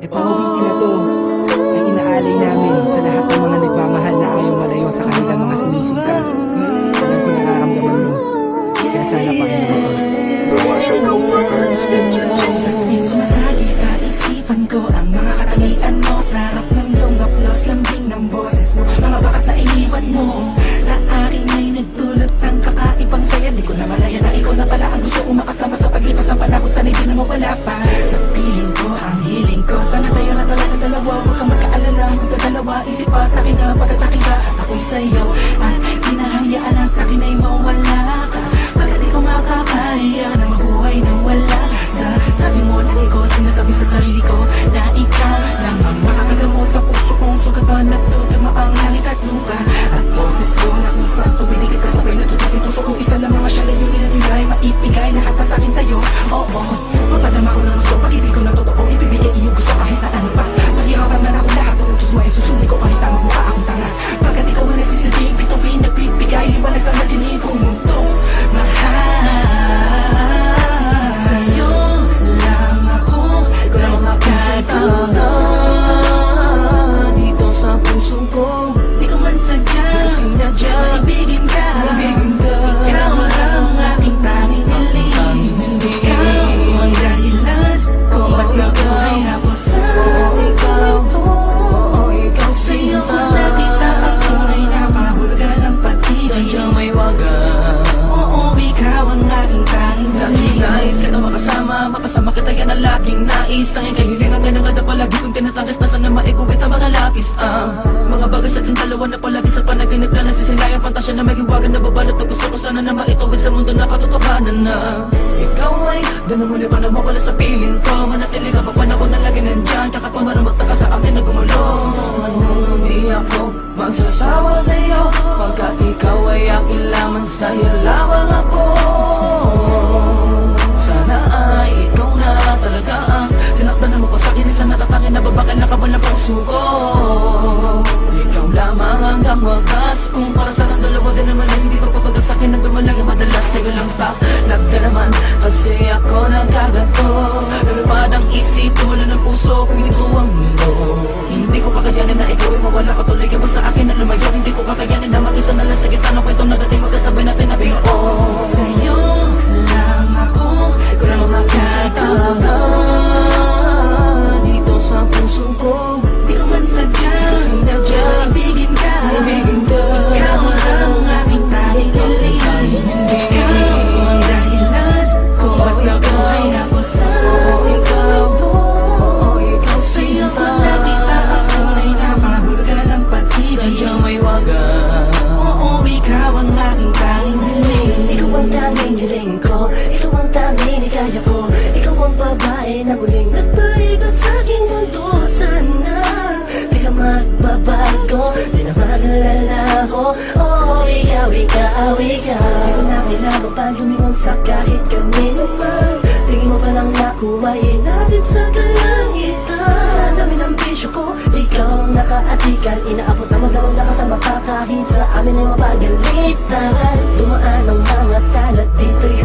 Itong awitin na to ay inaalay namin sa lahat ng mga nagmamahal na ayaw malayo sa kanilang mga sinisinta. Alam ko nararamdaman mo, kaya sana pakinggan mo. Sa tuwing sumasagi sa isipan ko ang mga katangian mo, sarap ng iyong haplos, lambing ng boses mo, mga bakas na iniwan mo sa akin ay nagdulot ng kakaibang saya. Di ko na malaya na ikaw na pala ang gusto kong makasama sa paglipas ng panahon, sana'y di na mawala pa sa piling ko, ang hiling ko. Sana tayo na talaga dalawa, huwag kang magkaalala, magdadalawa, isip pa sa akin na pagkasakin ka, ako'y sa'yo at di na hayaan ang sa'kin ay mawala ka. Pagkat di ko makakaya na mabuhay nang wala sa tabi mo, lagi ko sinasabi sa sarili ko na ikaw lang ang makakagamot sa puso kong sugatan at tutuma ang langit at lupa. At boses ko na kung saan tumiligid ka sabay na tutupin puso kong isa lang mga siya layunin at hindi maipigay lahat na sa'kin sa'yo. Oo, magpadama ko ng gusto, pag-ibig ko na totoo, ibibigay iyong gusto kahit na ano pa. Mahirapan man ako lahat ng utos mo ay susuli ko kahit ang mukha akong tanga. Pagkat ikaw ang nagsisilbing bituin, nagbibigay liwanag sa madilim kong mundo. Mahal sa'yo lang ako nagkatuwa dito sa puso ko. Di ko man sadya Sinadya maibigin ka. Ikaw lang ang aking tanging hiling. Ikaw ang dahilan kung ba't nabuhay ako sa ikaw sa'yo ko sinta. nakita ang tunay na kahulugan ng pag-ibig. Sadyang may wagas. Oo, ikaw ang aking tanging hiling. Nais kita makasama kita yan ang laging nais. Tanging kahilingan nga nangada palagi kong tinatangis na sana maiguwit ang mga lapis. Mga bagay sa ating dalawa na palagi sa panaginip na nasisilayang pantasya na may hiwagan na babalot na gusto ko sana na maituwid sa mundo na katotohanan na ikaw ay doon na muli pa na mawala sa piling ko. Manatili ka pa panahon na lagi nandyan, kakapamarang magtaka sa akin na gumulong. Hindi ako magsasawa sa'yo pagkat ikaw ay akin lamang, sa'yo lamang ako. Sana ay ikaw na talaga ang tinakdan mo pa sa'kin, isang natatangin na babakal na kabal na puso ko. Ikaw lamang hanggang wagas, kung para sa ating dalawa din naman ay hindi pagpapagal sa'kin ang dumalagi madalas. Sa'yo lang talag ka naman kasi ako nagkaganto. Lumipad ang isip, tumula ng puso, kumito ang mundo. Hindi ko kakayanin na ikaw ay mawala ka, tuloy ka ba sa akin na lumayo. Hindi ko kakayanin na mag-isa na lang sa gitna ng kwento na dating magkasabay natin na biyo. Sa'yo lang ako nagkatuwa dito sa puso ko. Di ko man sadya Sinadya maibigin ka. ka. Ikaw lang ang aking tanging hiling. Ikaw ang dahilan kung ba't nabuhay ako sa ikaw sa'yo ko sinta. nakita ang tunay na kahulugan ng pag-ibig. Sadyang may wagas. Oo, ikaw ang aking tanging hiling. Ikaw ang tanging hiling ko, ikaw ang tanging hikaya ko. Ikaw ang babae na muling nagpaigot sa aking mundo. Sana di ka magbabago, di na mag-alala ko. Oh, ikaw, ikaw, ikaw. Di ko na kailangan pa lumingon sa kahit kanino man. Tingin mo pa lang nakuha natin sa kalangitan. Sa dami ng bisyo ko, ikaw ang nakaatikan. Inaabot na magdamag na kasama ka kahit sa amin ay mapagalitan. Dumaan ang mga talat dito'y